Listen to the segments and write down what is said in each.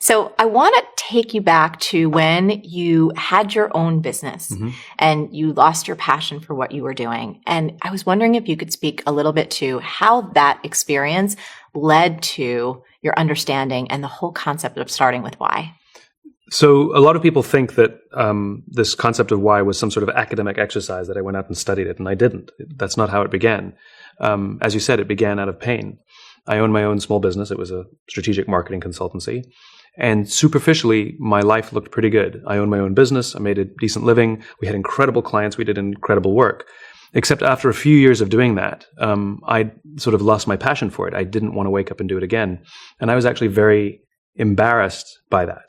So I want to take you back to when you had your own business and you lost your passion for what you were doing. And I was wondering if you could speak a little bit to how that experience led to your understanding and the whole concept of starting with why. So a lot of people think that this concept of why was some sort of academic exercise that I went out and studied it, and I didn't. That's not how it began. As you said, it began out of pain. I owned my own small business. It was a strategic marketing consultancy. And superficially, my life looked pretty good. I owned my own business. I made a decent living. We had incredible clients. We did incredible work. Except after a few years of doing that, I sort of lost my passion for it. I didn't want to wake up and do it again. And I was actually very embarrassed by that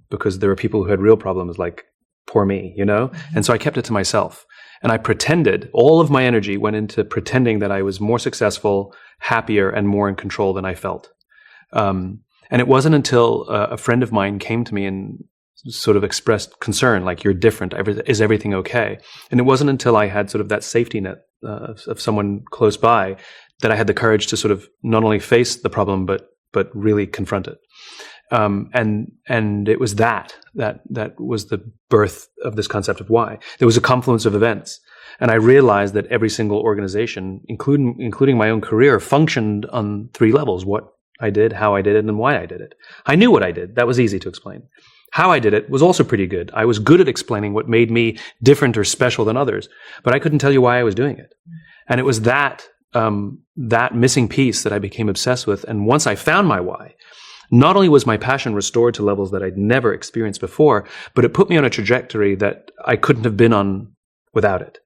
because there were people who had real problems like poor me, you know? And so I kept it to myself. And I pretended, all of my energy went into pretending that I was more successful, happier, and more in control than I felt. And it wasn't until a friend of mine came to me and sort of expressed concern, like, you're different, is everything okay? And it wasn't until I had sort of that safety net of someone close by that I had the courage to sort of not only face the problem, but really confront it. And it was that was the birth of this concept of why. There was a confluence of events. And I realized that every single organization, including my own career, functioned on three levels: what I did, how I did it, and why I did it. I knew what I did. That was easy to explain. How I did it was also pretty good. I was good at explaining what made me different or special than others, but I couldn't tell you why I was doing it. And it was that missing piece that I became obsessed with. And once I found my why, not only was my passion restored to levels that I'd never experienced before, but it put me on a trajectory that I couldn't have been on without it.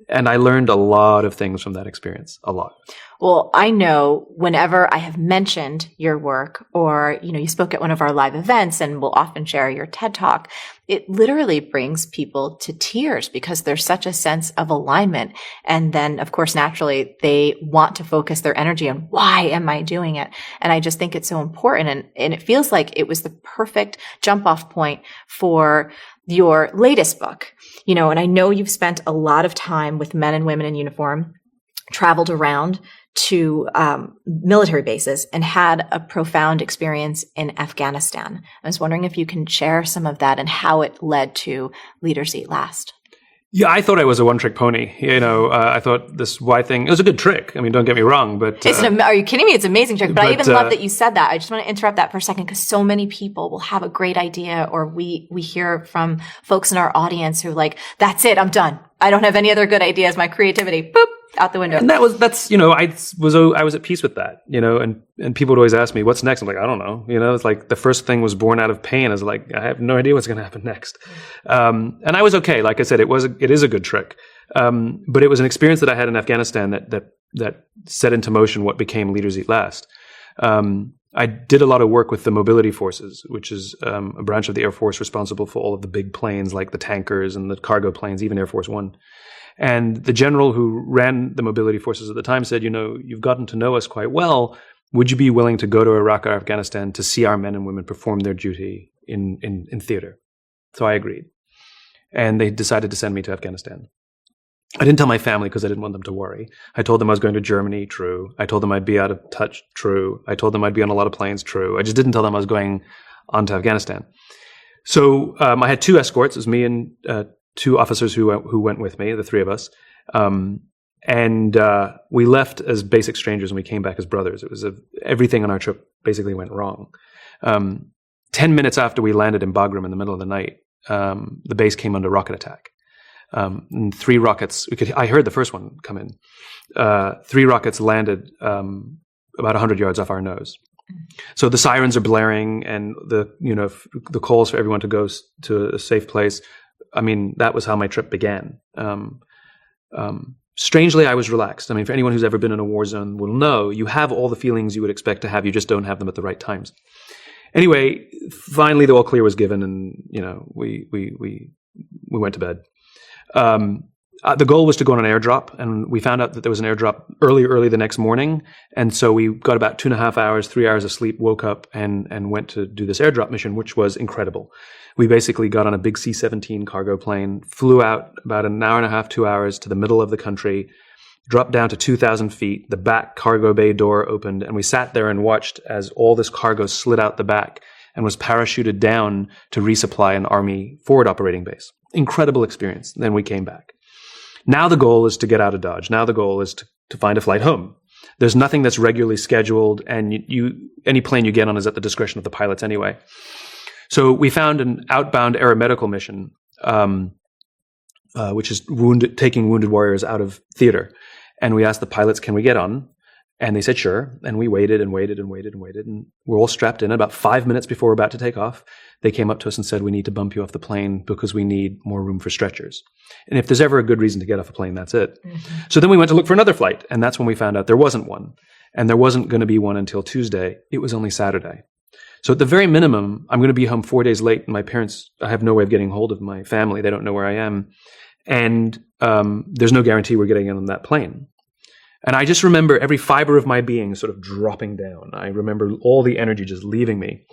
And I learned a lot of things from that experience, a lot. Well, I know whenever I have mentioned your work, or, you spoke at one of our live events and will often share your TED Talk, it literally brings people to tears because there's such a sense of alignment. And then, of course, naturally, they want to focus their energy on why am I doing it? And I just think it's so important. And it feels like it was the perfect jump off point for your latest book, and I know you've spent a lot of time with men and women in uniform, traveled around to military bases, and had a profound experience in Afghanistan. I was wondering if you can share some of that and how it led to Leaders Eat Last. Yeah, I thought I was a one-trick pony. I thought this why thing, it was a good trick. I mean, don't get me wrong, but... are you kidding me? It's an amazing trick. But I even love that you said that. I just want to interrupt that for a second because so many people will have a great idea, or we hear from folks in our audience who are like, that's it, I'm done. I don't have any other good ideas. My creativity, boop, out the window. And I was at peace with that, and people would always ask me, what's next? I'm like, I don't know. It's like the first thing was born out of pain. I was like, I have no idea what's going to happen next. And I was okay. Like I said, it is a good trick. But it was an experience that I had in Afghanistan that set into motion what became Leaders Eat Last. I did a lot of work with the mobility forces, which is a branch of the Air Force responsible for all of the big planes like the tankers and the cargo planes, even Air Force One. And the general who ran the mobility forces at the time said, you've gotten to know us quite well. Would you be willing to go to Iraq or Afghanistan to see our men and women perform their duty in theater? So I agreed. And they decided to send me to Afghanistan. I didn't tell my family because I didn't want them to worry. I told them I was going to Germany, true. I told them I'd be out of touch, true. I told them I'd be on a lot of planes, true. I just didn't tell them I was going on to Afghanistan. So I had two escorts. It was me and two officers who went with me, the three of us. And we left as basic strangers and we came back as brothers. It was everything on our trip basically went wrong. 10 minutes after we landed in Bagram in the middle of the night, the base came under rocket attack. And three rockets, I heard the first one come in. Three rockets landed about 100 yards off our nose. So the sirens are blaring and the calls for everyone to go to a safe place. I mean, that was how my trip began. Strangely, I was relaxed. I mean, for anyone who's ever been in a war zone will know you have all the feelings you would expect to have. You just don't have them at the right times. Anyway, finally, the all clear was given, and we went to bed. The goal was to go on an airdrop, and we found out that there was an airdrop early the next morning. And so we got about 2.5 hours, 3 hours of sleep, woke up and went to do this airdrop mission, which was incredible. We basically got on a big C-17 cargo plane, flew out about an hour and a half, 2 hours to the middle of the country, dropped down to 2,000 feet. The back cargo bay door opened, and we sat there and watched as all this cargo slid out the back and was parachuted down to resupply an Army forward operating base. Incredible experience. Then we came back. Now the goal is to get out of Dodge. Now the goal is to find a flight home. There's nothing that's regularly scheduled, and any plane you get on is at the discretion of the pilots anyway. So we found an outbound aeromedical mission, which is taking wounded warriors out of theater. And we asked the pilots, can we get on? And they said, sure. And we waited and waited and waited and waited. And we're all strapped in. About 5 minutes before we're about to take off, they came up to us and said, we need to bump you off the plane because we need more room for stretchers. And if there's ever a good reason to get off a plane, that's it. Mm-hmm. So then we went to look for another flight. And that's when we found out there wasn't one. And there wasn't going to be one until Tuesday. It was only Saturday. So at the very minimum, I'm going to be home 4 days late. And my parents, I have no way of getting hold of my family. They don't know where I am. And there's no guarantee we're getting on that plane. And I just remember every fiber of my being sort of dropping down. I remember all the energy just leaving me.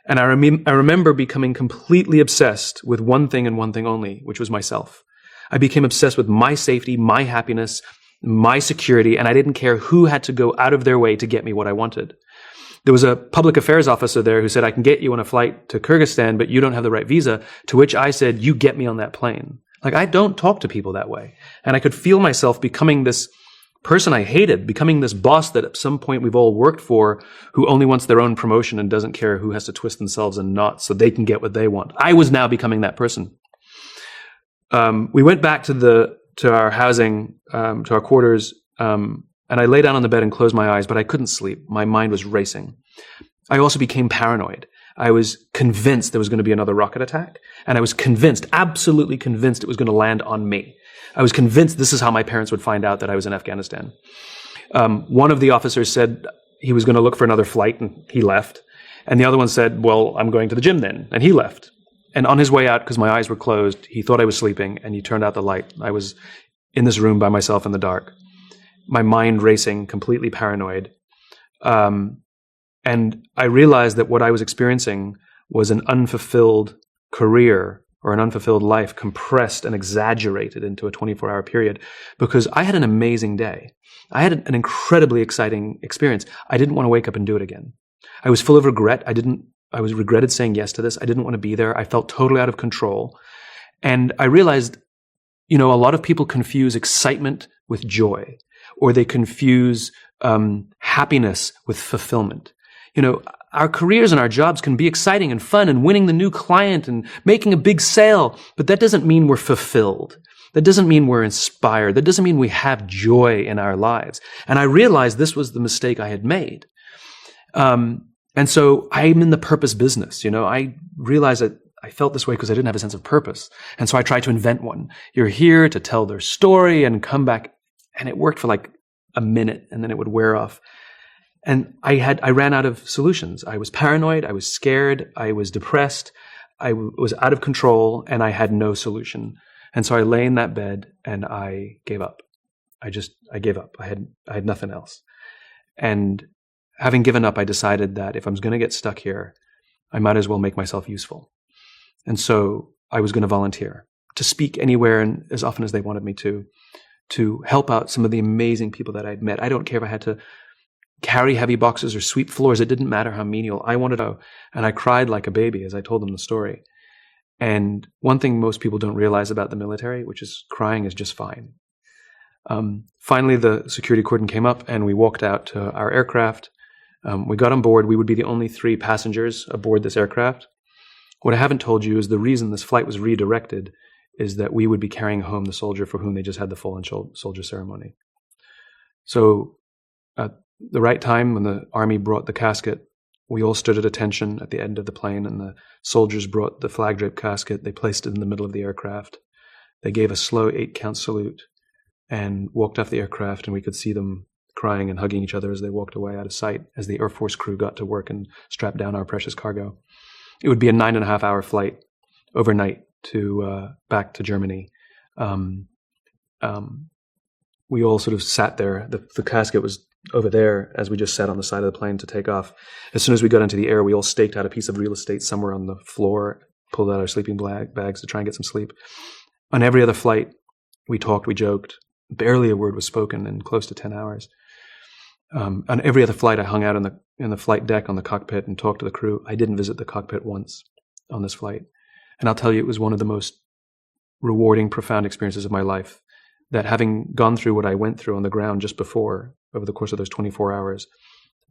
And I remember becoming completely obsessed with one thing and one thing only, which was myself. I became obsessed with my safety, my happiness, my security, and I didn't care who had to go out of their way to get me what I wanted. There was a public affairs officer there who said, I can get you on a flight to Kyrgyzstan, but you don't have the right visa, to which I said, you get me on that plane. Like, I don't talk to people that way. And I could feel myself becoming this person I hated, becoming this boss that at some point we've all worked for, who only wants their own promotion and doesn't care who has to twist themselves in knots so they can get what they want. I was now becoming that person. We went back to our housing, to our quarters, and I lay down on the bed and closed my eyes, but I couldn't sleep. My mind was racing. I also became paranoid. I was convinced there was going to be another rocket attack, and I was convinced, absolutely convinced, it was going to land on me. I was convinced this is how my parents would find out that I was in Afghanistan. One of the officers said he was going to look for another flight, and he left. And the other one said, well, I'm going to the gym then, and he left. And on his way out, because my eyes were closed, he thought I was sleeping, and he turned out the light. I was in this room by myself in the dark, my mind racing, completely paranoid. And I realized that what I was experiencing was an unfulfilled career or an unfulfilled life compressed and exaggerated into a 24-hour period, because I had an amazing day. I had an incredibly exciting experience. I didn't want to wake up and do it again. I was full of regret. I was regretted saying yes to this. I didn't want to be there. I felt totally out of control. And I realized, a lot of people confuse excitement with joy, or they confuse happiness with fulfillment. Our careers and our jobs can be exciting and fun and winning the new client and making a big sale, but that doesn't mean we're fulfilled. That doesn't mean we're inspired. That doesn't mean we have joy in our lives. And I realized this was the mistake I had made. And so I'm in the purpose business. I realized that I felt this way because I didn't have a sense of purpose. And so I tried to invent one. You're here to tell their story and come back. And it worked for like a minute, and then it would wear off. And I ran out of solutions. I was paranoid. I was scared. I was depressed. I was out of control, and I had no solution. And so I lay in that bed and I gave up. I gave up. I had nothing else. And having given up, I decided that if I'm going to get stuck here, I might as well make myself useful. And so I was going to volunteer to speak anywhere and as often as they wanted me to help out some of the amazing people that I'd met. I don't care if I had to carry heavy boxes or sweep floors. It didn't matter how menial. I wanted to, and I cried like a baby as I told them the story. And one thing most people don't realize about the military, which is crying is just fine. Finally, the security cordon came up, and we walked out to our aircraft. We got on board. We would be the only 3 passengers aboard this aircraft. What I haven't told you is the reason this flight was redirected is that we would be carrying home the soldier for whom they just had the fallen soldier ceremony. So at the right time, when the Army brought the casket, we all stood at attention at the end of the plane, and the soldiers brought the flag-draped casket. They placed it in the middle of the aircraft. They gave a slow 8-count salute and walked off the aircraft, and we could see them crying and hugging each other as they walked away out of sight as the Air Force crew got to work and strapped down our precious cargo. It would be a 9.5-hour flight overnight back to Germany. We all sort of sat there. The casket was over there as we just sat on the side of the plane to take off. As soon as we got into the air, we all staked out a piece of real estate somewhere on the floor, pulled out our sleeping bags to try and get some sleep. On every other flight, we talked, we joked. Barely a word was spoken in close to 10 hours. On every other flight, I hung out in the flight deck on the cockpit and talked to the crew. I didn't visit the cockpit once on this flight. And I'll tell you, it was one of the most rewarding, profound experiences of my life, that having gone through what I went through on the ground just before, over the course of those 24 hours,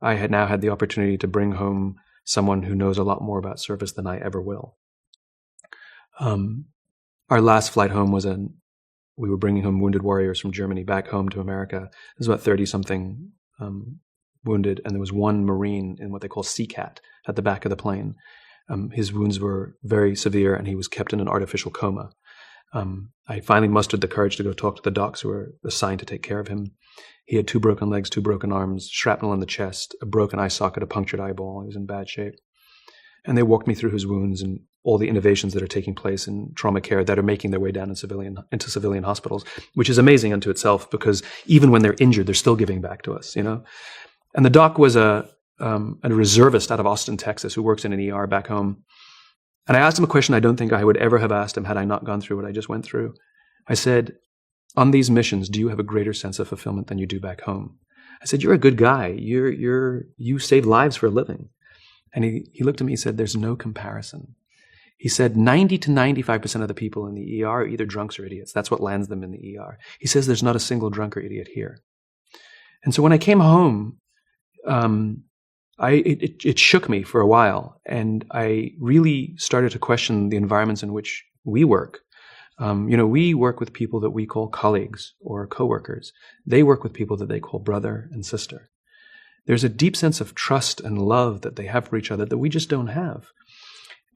I had now had the opportunity to bring home someone who knows a lot more about service than I ever will. Our last flight home we were bringing home wounded warriors from Germany back home to America. There's about 30-something wounded, and there was one Marine in what they call CCAT at the back of the plane. His wounds were very severe, and he was kept in an artificial coma. I finally mustered the courage to go talk to the docs who were assigned to take care of him. He had 2 broken legs, 2 broken arms, shrapnel in the chest, a broken eye socket, a punctured eyeball. He was in bad shape. And they walked me through his wounds and all the innovations that are taking place in trauma care that are making their way down into civilian hospitals, which is amazing unto itself, because even when they're injured, they're still giving back to us, And the doc was a reservist out of Austin, Texas, who works in an ER back home. And I asked him a question I don't think I would ever have asked him had I not gone through what I just went through. I said, on these missions, do you have a greater sense of fulfillment than you do back home? I said, you're a good guy. You save lives for a living. And he looked at me, he said, there's no comparison. He said 90 to 95% of the people in the ER are either drunks or idiots. That's what lands them in the ER. He says there's not a single drunk or idiot here. And so when I came home, it shook me for a while, and I really started to question the environments in which we work. We work with people that we call colleagues or coworkers. They work with people that they call brother and sister. There's a deep sense of trust and love that they have for each other that we just don't have.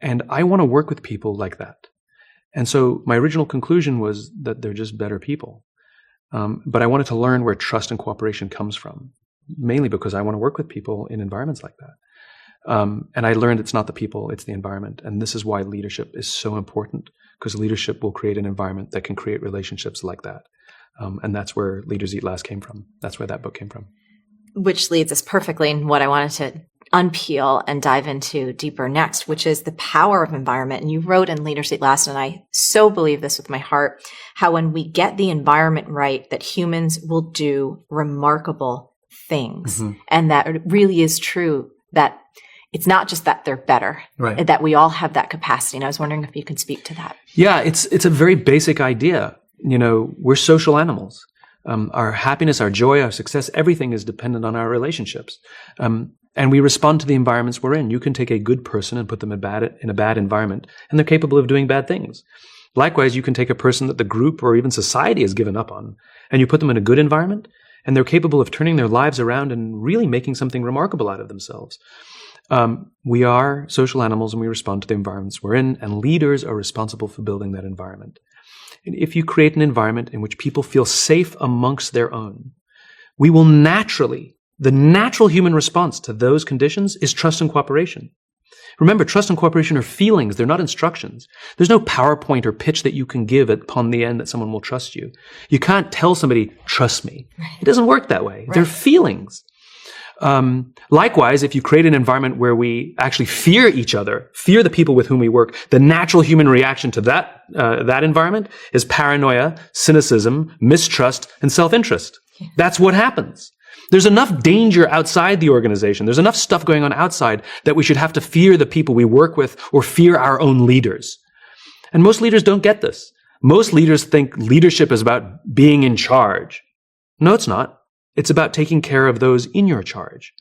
And I want to work with people like that. And so my original conclusion was that they're just better people. But I wanted to learn where trust and cooperation comes from, mainly because I want to work with people in environments like that. And I learned it's not the people, it's the environment. And this is why leadership is so important, because leadership will create an environment that can create relationships like that. And that's where Leaders Eat Last came from. That's where that book came from. Which leads us perfectly in what I wanted to unpeel and dive into deeper next, which is the power of environment. And you wrote in Leaders Eat Last, and I so believe this with my heart, how when we get the environment right, that humans will do remarkable things. Mm-hmm. And that it really is true that it's not just that they're better, right, that we all have that capacity. And I was wondering if you could speak to that. Yeah, it's a very basic idea. We're social animals. Our happiness, our joy, our success, everything is dependent on our relationships. And we respond to the environments we're in. You can take a good person and put them in a bad environment, and they're capable of doing bad things. Likewise, you can take a person that the group or even society has given up on, and you put them in a good environment, and they're capable of turning their lives around and really making something remarkable out of themselves. We are social animals, and we respond to the environments we're in, and leaders are responsible for building that environment. And if you create an environment in which people feel safe amongst their own, we will the natural human response to those conditions is trust and cooperation. Remember, trust and cooperation are feelings. They're not instructions. There's no PowerPoint or pitch that you can give upon the end that someone will trust you. You can't tell somebody, trust me. It doesn't work that way. Right. They're feelings. Likewise, if you create an environment where we actually fear each other, fear the people with whom we work, the natural human reaction to that environment is paranoia, cynicism, mistrust, and self-interest. Yeah. That's what happens. There's enough danger outside the organization. There's enough stuff going on outside that we should have to fear the people we work with or fear our own leaders. And most leaders don't get this. Most leaders think leadership is about being in charge. No, it's not. It's about taking care of those in your charge.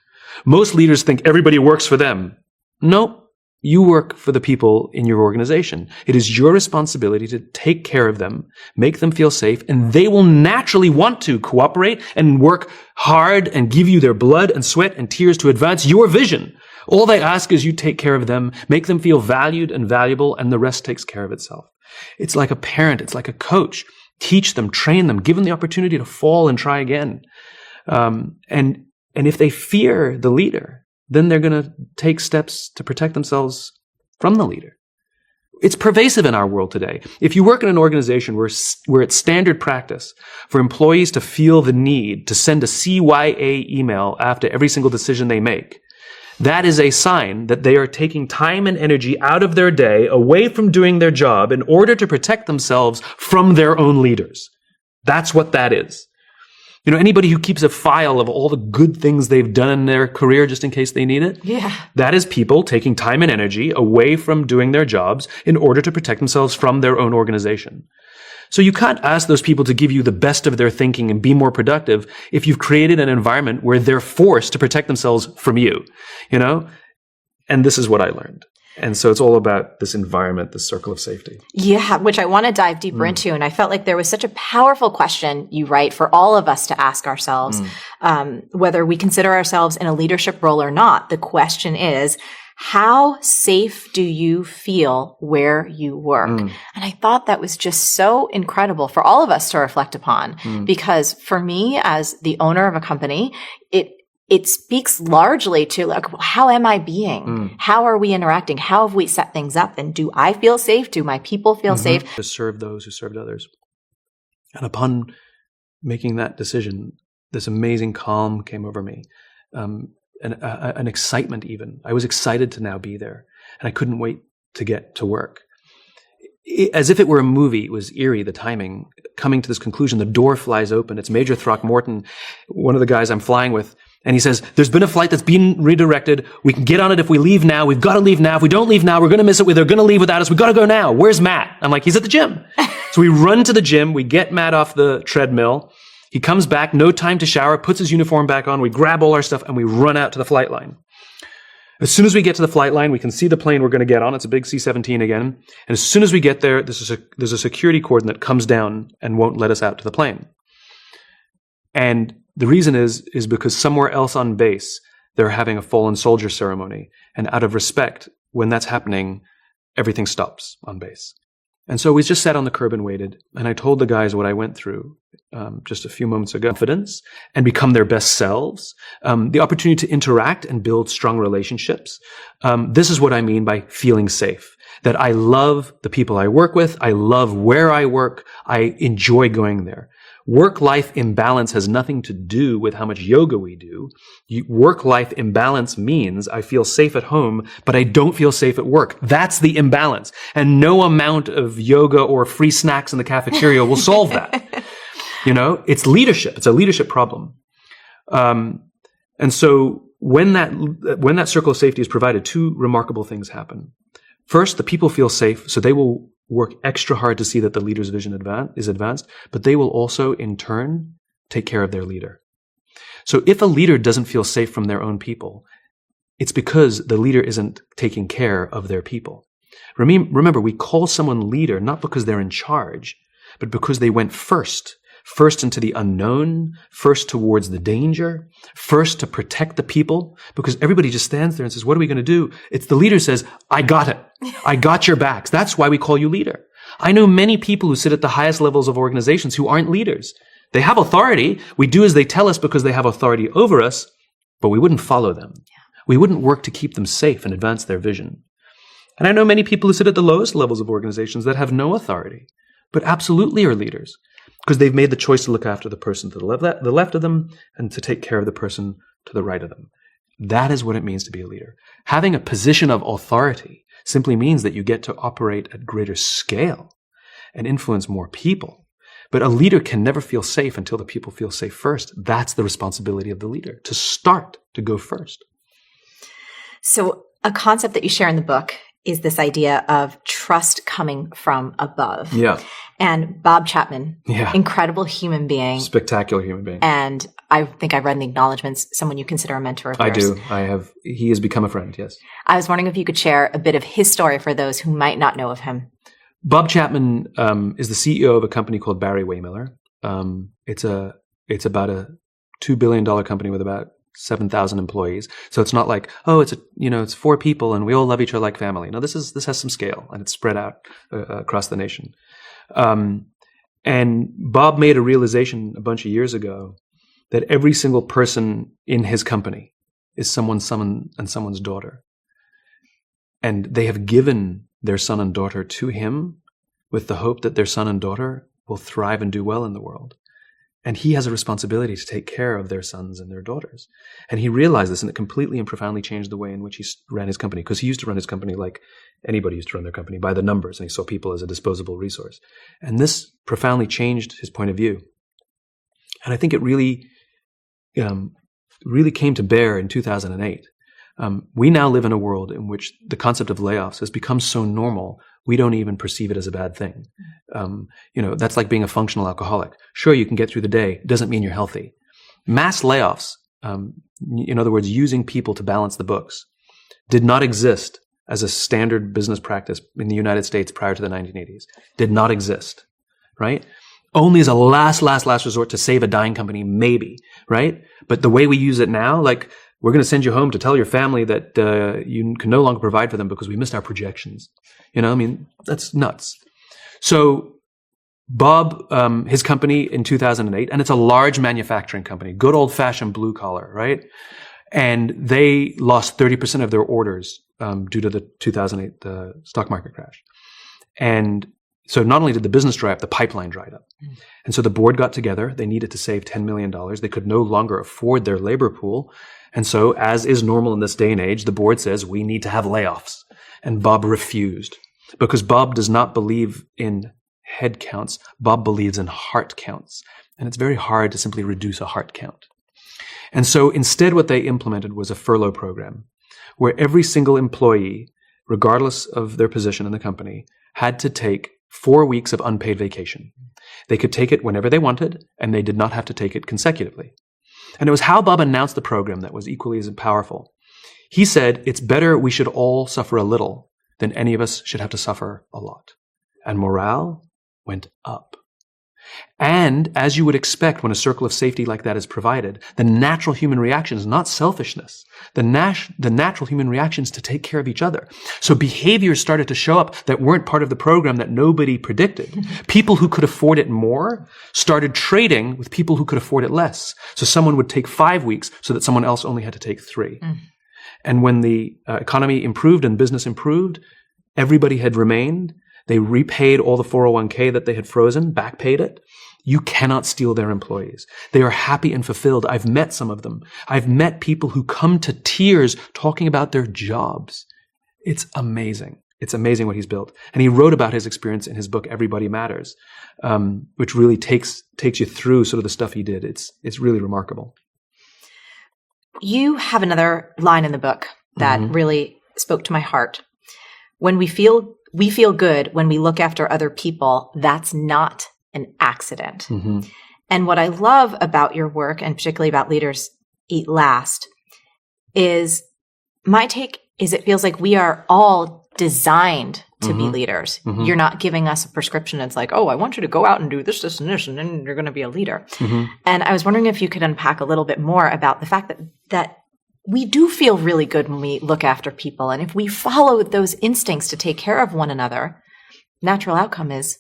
Most leaders think everybody works for them. No, you work for the people in your organization. It is your responsibility to take care of them, make them feel safe, and they will naturally want to cooperate and work hard and give you their blood and sweat and tears to advance your vision. All they ask is you take care of them, make them feel valued and valuable, and the rest takes care of itself. It's like a parent. It's like a coach. Teach them, train them, give them the opportunity to fall and try again. And if they fear the leader, then they're going to take steps to protect themselves from the leader. It's pervasive in our world today. If you work in an organization where it's standard practice for employees to feel the need to send a CYA email after every single decision they make, that is a sign that they are taking time and energy out of their day away from doing their job in order to protect themselves from their own leaders. That's what that is. You know, anybody who keeps a file of all the good things they've done in their career just in case they need it, that is people taking time and energy away from doing their jobs in order to protect themselves from their own organization. So you can't ask those people to give you the best of their thinking and be more productive if you've created an environment where they're forced to protect themselves from you, you know? And this is what I learned. And so it's all about this environment, this circle of safety. Yeah, which I want to dive deeper into. And I felt like there was such a powerful question, you write, for all of us to ask ourselves, whether we consider ourselves in a leadership role or not. The question is, how safe do you feel where you work? And I thought that was just so incredible for all of us to reflect upon, because for me, as the owner of a company, it speaks largely to, like, how am I being? How are we interacting? How have we set things up? And do I feel safe? Do my people feel safe? To serve those who served others. And upon making that decision, this amazing calm came over me, an excitement even. I was excited to now be there, and I couldn't wait to get to work. As if it were a movie, it was eerie, the timing. Coming to this conclusion, the door flies open. It's Major Throckmorton, one of the guys I'm flying with. And he says, there's been a flight that's been redirected. We can get on it if we leave now. We've got to leave now. If we don't leave now, we're going to miss it. They're going to leave without us. We've got to go now. Where's Matt? I'm like, he's at the gym. So we run to the gym. We get Matt off the treadmill. He comes back, no time to shower, puts his uniform back on. We grab all our stuff and we run out to the flight line. As soon as we get to the flight line, we can see the plane we're going to get on. It's a big C-17 again. And as soon as we get there, there's a security cordon that comes down and won't let us out to the plane. And the reason is because somewhere else on base, they're having a fallen soldier ceremony. And out of respect, when that's happening, everything stops on base. And so we just sat on the curb and waited. And I told the guys what I went through just a few moments ago. Confidence and become their best selves. The opportunity to interact and build strong relationships. This is what I mean by feeling safe. That I love the people I work with. I love where I work. I enjoy going there. Work-life imbalance has nothing to do with how much yoga we do. Work-life imbalance means I feel safe at home, but I don't feel safe at work. That's the imbalance. And no amount of yoga or free snacks in the cafeteria will solve that. You know, it's leadership. It's a leadership problem. And so when that circle of safety is provided, two remarkable things happen. First, the people feel safe, so they will work extra hard to see that the leader's vision is advanced, but they will also, in turn, take care of their leader. So if a leader doesn't feel safe from their own people, it's because the leader isn't taking care of their people. Remember, we call someone leader not because they're in charge, but because they went first into the unknown, first towards the danger, first to protect the people, because everybody just stands there and says, what are we going to do? It's the leader says, I got it. I got your backs. That's why we call you leader. I know many people who sit at the highest levels of organizations who aren't leaders. They have authority. We do as they tell us because they have authority over us, but we wouldn't follow them. We wouldn't work to keep them safe and advance their vision. And I know many people who sit at the lowest levels of organizations that have no authority, but absolutely are leaders, because they've made the choice to look after the person to the left of them and to take care of the person to the right of them. That is what it means to be a leader. Having a position of authority simply means that you get to operate at greater scale and influence more people. But a leader can never feel safe until the people feel safe first. That's the responsibility of the leader, to start, to go first. So a concept that you share in the book is this idea of trust coming from above. Yeah. And Bob Chapman, incredible human being. Spectacular human being. And I think I've read in the acknowledgments, someone you consider a mentor of yours. I do. I have. He has become a friend, yes. I was wondering if you could share a bit of his story for those who might not know of him. Bob Chapman is the CEO of a company called Barry Waymiller. It's about a $2 billion company with about 7,000 employees. So it's not like, it's 4 people and we all love each other like family. No, this has some scale and it's spread out across the nation. And Bob made a realization a bunch of years ago that every single person in his company is someone's son and someone's daughter. And they have given their son and daughter to him with the hope that their son and daughter will thrive and do well in the world. And he has a responsibility to take care of their sons and their daughters. And he realized this, and it completely and profoundly changed the way in which he ran his company, because he used to run his company like anybody used to run their company, by the numbers, and he saw people as a disposable resource. And this profoundly changed his point of view. And I think it really came to bear in 2008. We now live in a world in which the concept of layoffs has become so normal, we don't even perceive it as a bad thing. That's like being a functional alcoholic. Sure, you can get through the day. It doesn't mean you're healthy. Mass layoffs, in other words, using people to balance the books, did not exist as a standard business practice in the United States prior to the 1980s. Did not exist, right? Only as a last resort to save a dying company, maybe, right? But the way we use it now, like, we're going to send you home to tell your family that you can no longer provide for them because we missed our projections. That's nuts. So Bob, his company in 2008, and it's a large manufacturing company, good old-fashioned blue collar, right? And they lost 30% of their orders due to the 2008 stock market crash. And so not only did the business dry up, the pipeline dried up. And so the board got together. They needed to save $10 million. They could no longer afford their labor pool. And so, as is normal in this day and age, the board says, we need to have layoffs. And Bob refused, because Bob does not believe in head counts. Bob believes in heart counts. And it's very hard to simply reduce a heart count. And so instead what they implemented was a furlough program, where every single employee, regardless of their position in the company, had to take 4 weeks of unpaid vacation. They could take it whenever they wanted, and they did not have to take it consecutively. And it was how Bob announced the program that was equally as powerful. He said, it's better we should all suffer a little than any of us should have to suffer a lot. And morale went up. And as you would expect when a circle of safety like that is provided, the natural human reaction is not selfishness. The natural human reaction is to take care of each other. So behaviors started to show up that weren't part of the program that nobody predicted. People who could afford it more started trading with people who could afford it less. So someone would take 5 weeks so that someone else only had to take 3. And when the economy improved and business improved, everybody had remained. They repaid all the 401k that they had frozen, backpaid it. You cannot steal their employees. They are happy and fulfilled. I've met some of them. I've met people who come to tears talking about their jobs. It's amazing. It's amazing what he's built. And he wrote about his experience in his book, Everybody Matters, which really takes you through sort of the stuff he did. It's really remarkable. You have another line in the book that really spoke to my heart. When we feel good when we look after other people, that's not an accident. And what I love about your work, and particularly about Leaders Eat Last, is my take is it feels like we are all designed to be leaders. You're not giving us a prescription. It's like, oh, I want you to go out and do this, this, and this, and then you're going to be a leader. And I was wondering if you could unpack a little bit more about the fact that we do feel really good when we look after people. And if we follow those instincts to take care of one another, natural outcome is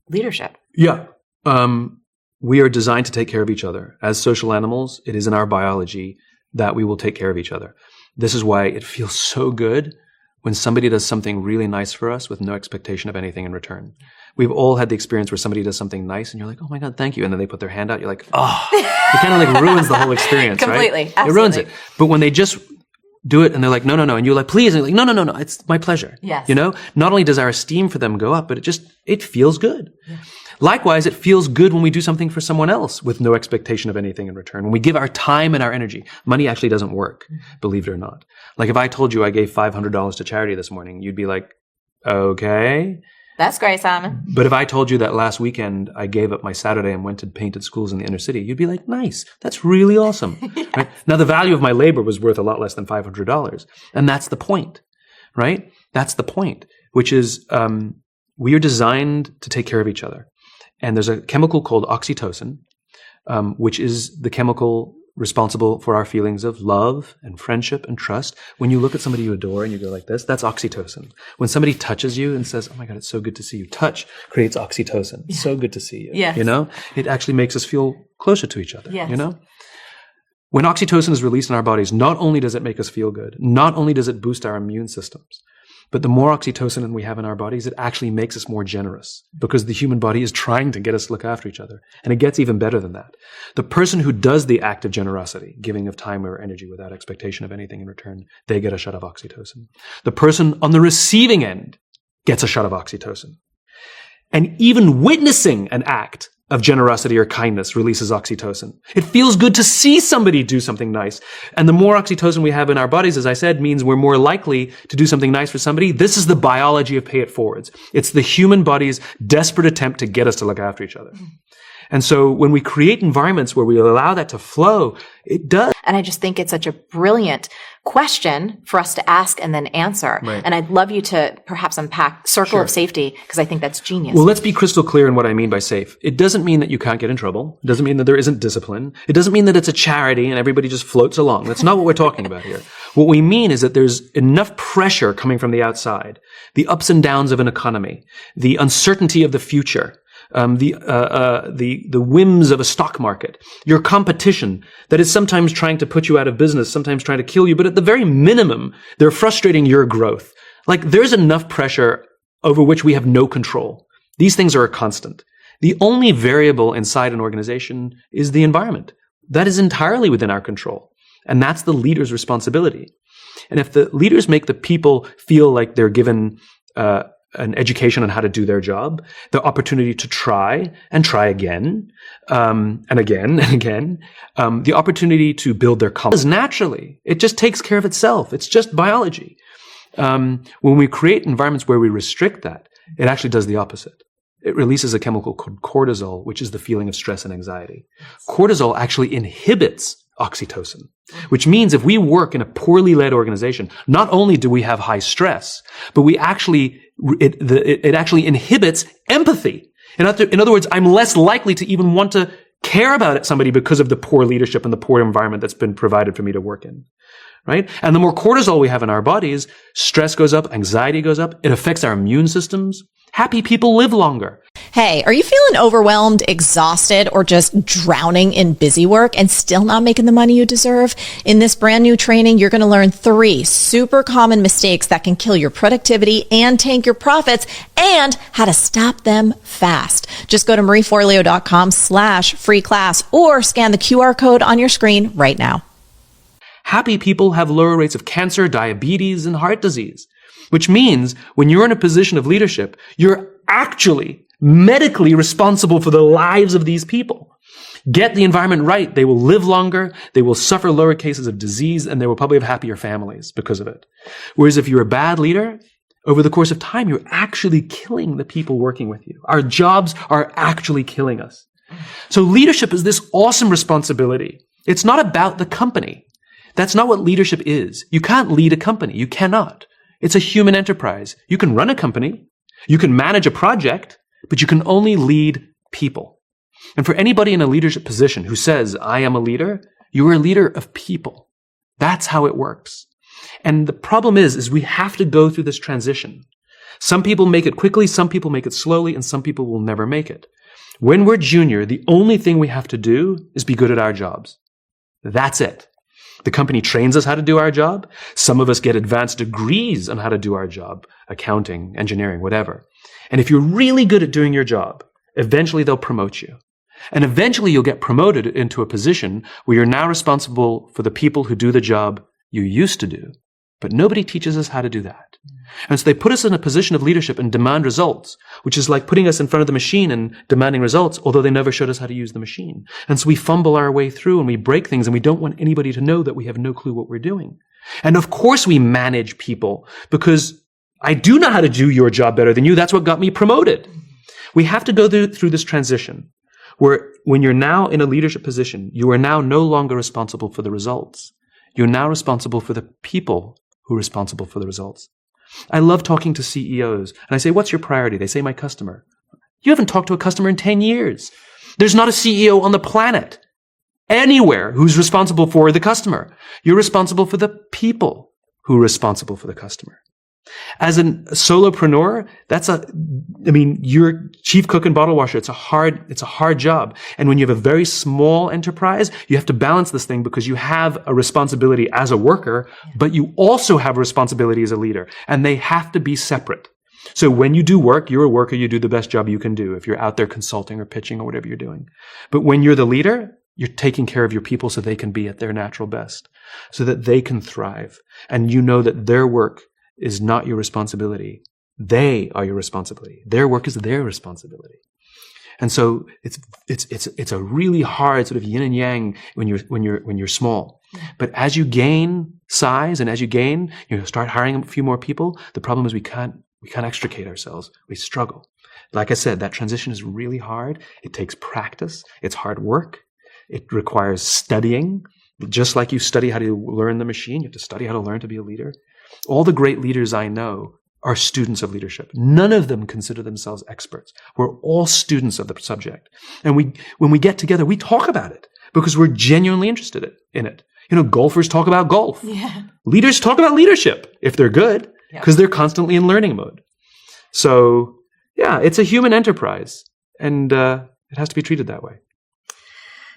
leadership. Yeah. We are designed to take care of each other. As social animals, it is in our biology that we will take care of each other. This is why it feels so good when somebody does something really nice for us with no expectation of anything in return. We've all had the experience where somebody does something nice and you're like, oh my God, thank you. And then they put their hand out. You're like, oh, it kind of like ruins the whole experience, Completely. right? Absolutely. It ruins it. But when they just do it and they're like, no. And you're like, please. And you're like, no. It's my pleasure. Yes. Not only does our esteem for them go up, but it feels good. Yeah. Likewise, it feels good when we do something for someone else with no expectation of anything in return. When we give our time and our energy. Money actually doesn't work, believe it or not. Like if I told you I gave $500 to charity this morning, you'd be like, okay. That's great, Simon. But if I told you that last weekend I gave up my Saturday and went to painted schools in the inner city, you'd be like, nice. That's really awesome. Yeah. Right? Now, the value of my labor was worth a lot less than $500. And that's the point, right? That's the point, which is we are designed to take care of each other. And there's a chemical called oxytocin, which is the chemical responsible for our feelings of love and friendship and trust. When you look at somebody you adore and you go like this, that's oxytocin. When somebody touches you and says, oh my God, it's so good to see you. Touch creates oxytocin. Yeah. So good to see you. Yes. It actually makes us feel closer to each other. Yes. When oxytocin is released in our bodies, not only does it make us feel good, not only does it boost our immune systems, But the more oxytocin we have in our bodies, it actually makes us more generous because the human body is trying to get us to look after each other. And it gets even better than that. The person who does the act of generosity, giving of time or energy without expectation of anything in return, they get a shot of oxytocin. The person on the receiving end gets a shot of oxytocin. And even witnessing an act of generosity or kindness releases oxytocin. It feels good to see somebody do something nice. And the more oxytocin we have in our bodies, as I said, means we're more likely to do something nice for somebody. This is the biology of pay it forwards. It's the human body's desperate attempt to get us to look after each other. And so when we create environments where we allow that to flow, it does. And I just think it's such a brilliant question for us to ask and then answer. Right. And I'd love you to perhaps unpack circle of safety, because I think that's genius. Well, let's be crystal clear in what I mean by safe. It doesn't mean that you can't get in trouble. It doesn't mean that there isn't discipline. It doesn't mean that it's a charity and everybody just floats along. That's not what we're talking about here. What we mean is that there's enough pressure coming from the outside, the ups and downs of an economy, the uncertainty of the future, the whims of a stock market, your competition that is sometimes trying to put you out of business, sometimes trying to kill you, but at the very minimum, they're frustrating your growth. Like there's enough pressure over which we have no control. These things are a constant. The only variable inside an organization is the environment. That is entirely within our control. And that's the leader's responsibility. And if the leaders make the people feel like they're given an education on how to do their job, the opportunity to try and try again, and again and again, the opportunity to build their confidence naturally. It just takes care of itself. It's just biology. When we create environments where we restrict that, it actually does the opposite. It releases a chemical called cortisol, which is the feeling of stress and anxiety. Cortisol actually inhibits oxytocin, which means if we work in a poorly led organization, not only do we have high stress, but it actually inhibits empathy. In other words, I'm less likely to even want to care about somebody because of the poor leadership and the poor environment that's been provided for me to work in. Right? And the more cortisol we have in our bodies, stress goes up, anxiety goes up, it affects our immune systems. Happy people live longer. Hey, are you feeling overwhelmed, exhausted, or just drowning in busy work and still not making the money you deserve? In this brand new training, you're going to learn 3 super common mistakes that can kill your productivity and tank your profits, and how to stop them fast. Just go to marieforleo.com/free class or scan the QR code on your screen right now. Happy people have lower rates of cancer, diabetes, and heart disease, which means when you're in a position of leadership, you're actually medically responsible for the lives of these people. Get the environment right. They will live longer. They will suffer lower cases of disease, and they will probably have happier families because of it. Whereas if you're a bad leader, over the course of time, you're actually killing the people working with you. Our jobs are actually killing us. So leadership is this awesome responsibility. It's not about the company. That's not what leadership is. You can't lead a company. You cannot. It's a human enterprise. You can run a company. You can manage a project, but you can only lead people. And for anybody in a leadership position who says, I am a leader, you are a leader of people. That's how it works. And the problem is we have to go through this transition. Some people make it quickly, some people make it slowly, and some people will never make it. When we're junior, the only thing we have to do is be good at our jobs. That's it. The company trains us how to do our job. Some of us get advanced degrees on how to do our job, accounting, engineering, whatever. And if you're really good at doing your job, eventually they'll promote you. And eventually you'll get promoted into a position where you're now responsible for the people who do the job you used to do. But nobody teaches us how to do that. And so they put us in a position of leadership and demand results, which is like putting us in front of the machine and demanding results, although they never showed us how to use the machine. And so we fumble our way through and we break things, and we don't want anybody to know that we have no clue what we're doing. And of course we manage people, because I do know how to do your job better than you. That's what got me promoted. We have to go through this transition where when you're now in a leadership position, you are now no longer responsible for the results. You're now responsible for the people who are responsible for the results. I love talking to CEOs, and I say, what's your priority? They say, my customer. You haven't talked to a customer in 10 years. There's not a CEO on the planet anywhere who's responsible for the customer. You're responsible for the people who are responsible for the customer. As a solopreneur, you're chief cook and bottle washer. It's a hard job. And when you have a very small enterprise, you have to balance this thing because you have a responsibility as a worker, but you also have a responsibility as a leader, and they have to be separate. So when you do work, you're a worker, you do the best job you can do if you're out there consulting or pitching or whatever you're doing. But when you're the leader, you're taking care of your people so they can be at their natural best, so that they can thrive. And you know that their work is not your responsibility. They are your responsibility. Their work is their responsibility. And so it's a really hard sort of yin and yang when you're small. But as you gain size and as you gain, start hiring a few more people, the problem is we can't extricate ourselves. We struggle. Like I said, that transition is really hard. It takes practice. It's hard work. It requires studying. Just like you study how to learn the machine, you have to study how to learn to be a leader. All the great leaders I know are students of leadership. None of them consider themselves experts. We're all students of the subject. And when we get together, we talk about it because we're genuinely interested in it. Golfers talk about golf. Yeah. Leaders talk about leadership if they're good, because they're constantly in learning mode. So, yeah, it's a human enterprise, and it has to be treated that way.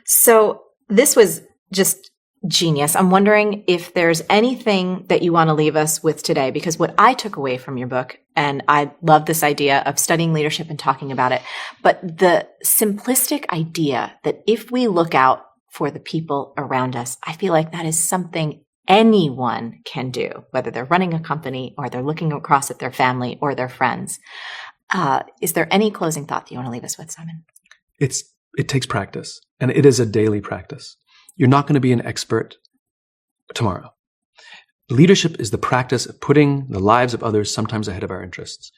So this was just genius. I'm wondering if there's anything that you want to leave us with today, because what I took away from your book, and I love this idea of studying leadership and talking about it, but the simplistic idea that if we look out for the people around us, I feel like that is something anyone can do, whether they're running a company or they're looking across at their family or their friends. Is there any closing thought that you want to leave us with, Simon? It takes practice, and it is a daily practice. You're not going to be an expert tomorrow. Leadership is the practice of putting the lives of others sometimes ahead of our interests.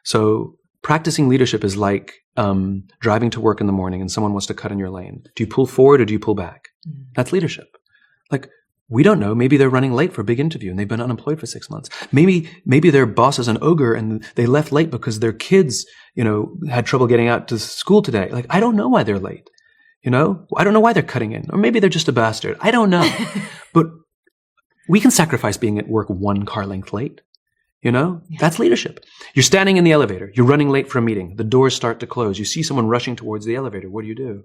So practicing leadership is like driving to work in the morning and someone wants to cut in your lane. Do you pull forward or do you pull back? Mm-hmm. That's leadership. Like, we don't know. Maybe they're running late for a big interview and they've been unemployed for 6 months. Maybe their boss is an ogre and they left late because their kids, had trouble getting out to school today. Like, I don't know why they're late. I don't know why they're cutting in. Or maybe they're just a bastard. I don't know. But we can sacrifice being at work 1 car length late. That's leadership. You're standing in the elevator. You're running late for a meeting. The doors start to close. You see someone rushing towards the elevator. What do?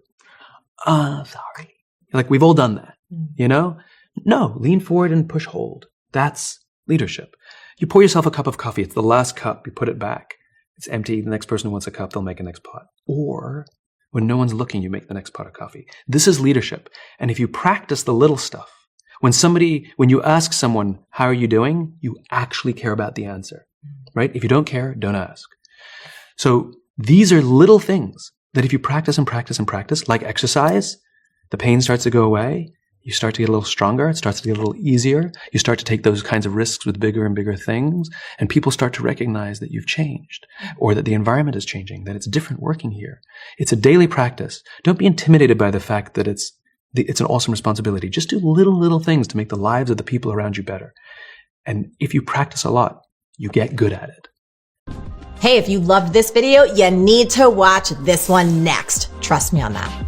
Sorry. Like, we've all done that, No, lean forward and push hold. That's leadership. You pour yourself a cup of coffee. It's the last cup. You put it back. It's empty. The next person who wants a cup, they'll make a next pot. Or when no one's looking, you make the next pot of coffee. This is leadership. And if you practice the little stuff, when you ask someone, how are you doing? You actually care about the answer, right? If you don't care, don't ask. So these are little things that if you practice and practice and practice, like exercise, the pain starts to go away. You start to get a little stronger. It starts to get a little easier. You start to take those kinds of risks with bigger and bigger things. And people start to recognize that you've changed or that the environment is changing, that it's different working here. It's a daily practice. Don't be intimidated by the fact that it's an awesome responsibility. Just do little things to make the lives of the people around you better. And if you practice a lot, you get good at it. Hey, if you loved this video, you need to watch this one next. Trust me on that.